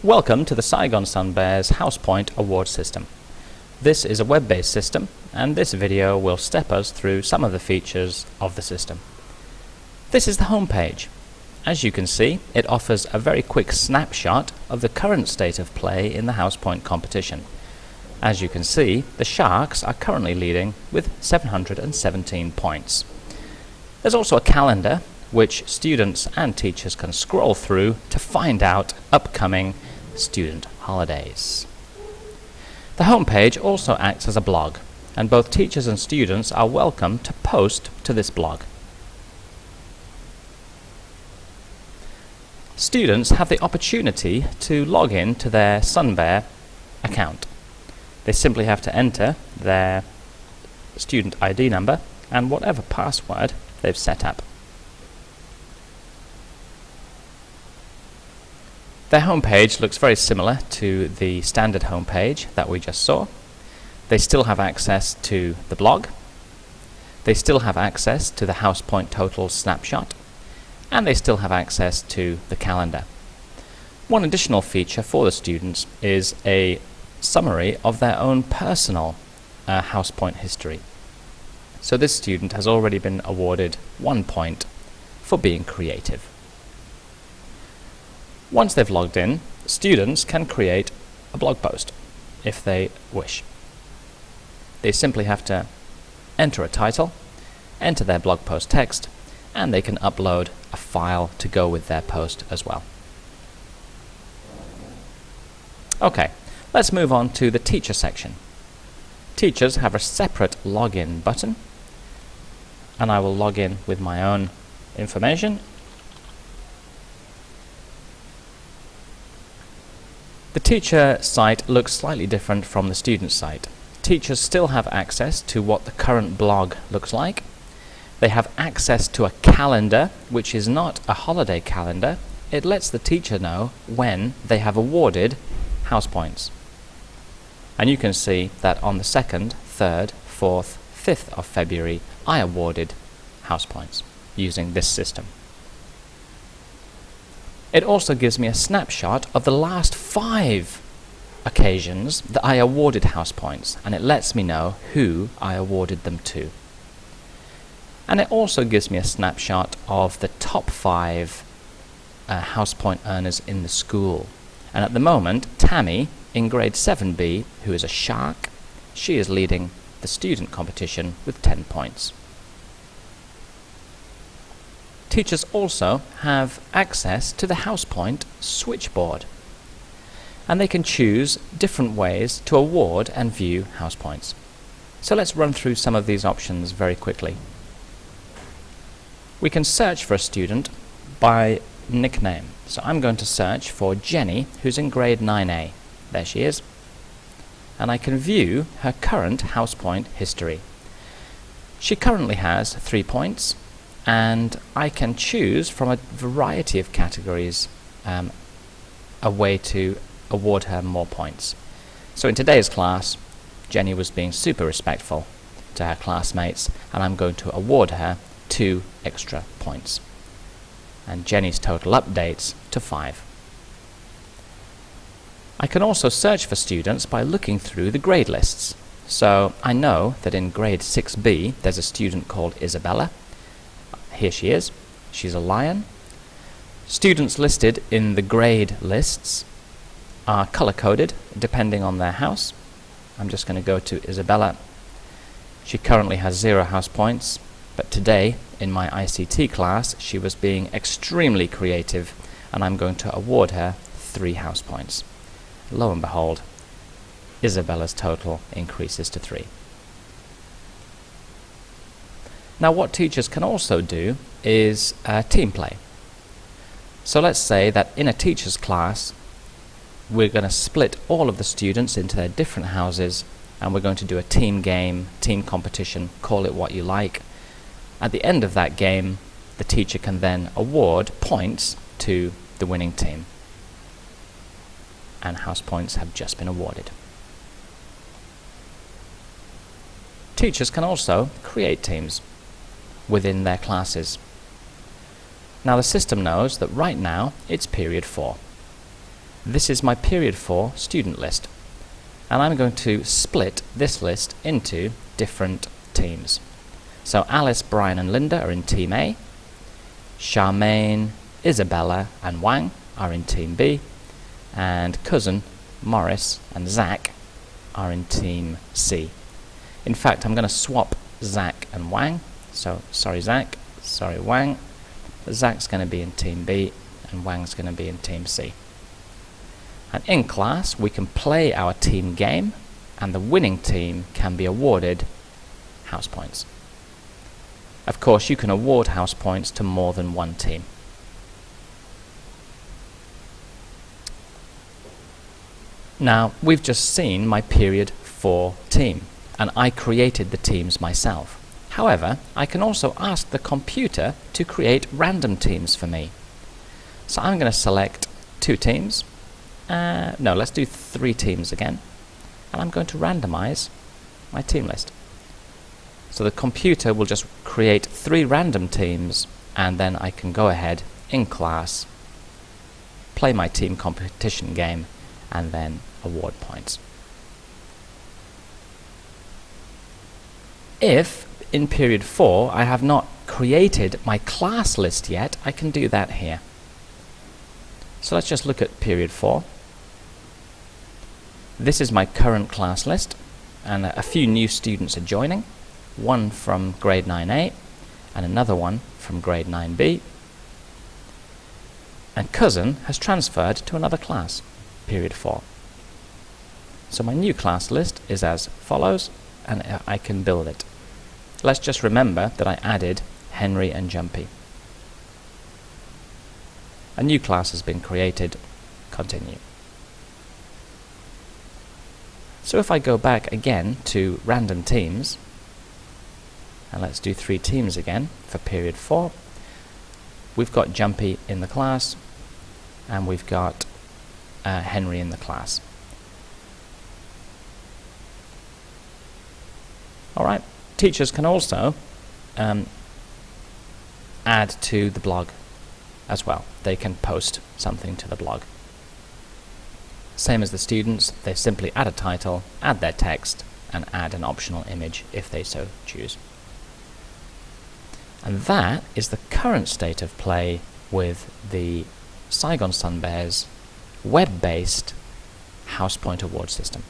Welcome to the Saigon Sunbears HousePoint award system. This is a web-based system, and this video will step us through some of the features of the system. This is the home page. As you can see, it offers a very quick snapshot of the current state of play in the HousePoint competition. As you can see, the Sharks are currently leading with 717 points. There's also a calendar which students and teachers can scroll through to find out upcoming student holidays. The homepage also acts as a blog, and both teachers and students are welcome to post to this blog. Students have the opportunity to log in to their Sunbear account. They simply have to enter their student ID number and whatever password they've set up. Their homepage looks very similar to the standard homepage that we just saw. They still have access to the blog. They still have access to the HousePoint Total snapshot. And they still have access to the calendar. One additional feature for the students is a summary of their own personal HousePoint history. So this student has already been awarded 1 point for being creative. Once they've logged in, students can create a blog post if they wish. They simply have to enter a title, enter their blog post text, and they can upload a file to go with their post as well. Okay, let's move on to the teacher section. Teachers have a separate login button, and I will log in with my own information. The teacher site looks slightly different from the student site. Teachers still have access to what the current blog looks like. They have access to a calendar, which is not a holiday calendar. It lets the teacher know when they have awarded house points. And you can see that on the 2nd, 3rd, 4th, 5th of February, I awarded house points using this system. It also gives me a snapshot of the last 5 occasions that I awarded house points, and it lets me know who I awarded them to. And it also gives me a snapshot of the top 5 house point earners in the school. And at the moment, Tammy in grade 7B, who is a Shark, she is leading the student competition with 10 points. Teachers also have access to the HousePoint switchboard, and they can choose different ways to award and view house points. So let's run through some of these options very quickly. We can search for a student by nickname. So I'm going to search for Jenny, who's in grade 9A. There she is. And I can view her current HousePoint history. She currently has 3 points, and I can choose from a variety of categories a way to award her more points. So in today's class, Jenny was being super respectful to her classmates, and I'm going to award her 2 extra points. And Jenny's total updates to 5. I can also search for students by looking through the grade lists. So I know that in grade 6B there's a student called Isabella. Here she is. She's a lion. Students listed in the grade lists are color-coded depending on their house. I'm just going to go to Isabella. She currently has 0 house points, but today in my ICT class she was being extremely creative, and I'm going to award her 3 house points. Lo and behold, Isabella's total increases to 3. Now what teachers can also do is team play. So let's say that in a teacher's class we're going to split all of the students into their different houses, and we're going to do a team game, team competition, call it what you like. At the end of that game, the teacher can then award points to the winning team. And house points have just been awarded. Teachers can also create teams within their classes. Now the system knows that right now it's period 4. This is my period 4 student list, and I'm going to split this list into different teams. So Alice, Brian and Linda are in Team A, Charmaine, Isabella and Wang are in Team B, and Cousin, Morris and Zach are in Team C. In fact, I'm going to swap Zach and Wang. So, sorry Zach, sorry Wang. Zach's going to be in Team B and Wang's going to be in Team C. And in class, we can play our team game, and the winning team can be awarded house points. Of course, you can award house points to more than one team. Now, we've just seen my period 4 team, and I created the teams myself. However, I can also ask the computer to create random teams for me. So I'm going to select 2 teams. No, let's do 3 teams again. And I'm going to randomize my team list. So the computer will just create 3 random teams, and then I can go ahead in class, play my team competition game, and then award points. If in period 4 I have not created my class list yet, I can do that here. So let's just look at period 4. This is my current class list, and a few new students are joining. One from grade 9A and another one from grade 9B. And Cousin has transferred to another class, period 4. So my new class list is as follows, and I can build it. Let's just remember that I added Henry and Jumpy. A new class has been created. Continue. So if I go back again to random teams, and let's do 3 teams again for period 4, we've got Jumpy in the class, and we've got Henry in the class. Alright, teachers can also add to the blog as well. They can post something to the blog. Same as the students, they simply add a title, add their text, and add an optional image if they so choose. And that is the current state of play with the Saigon Sun Bears web-based House Point Award system.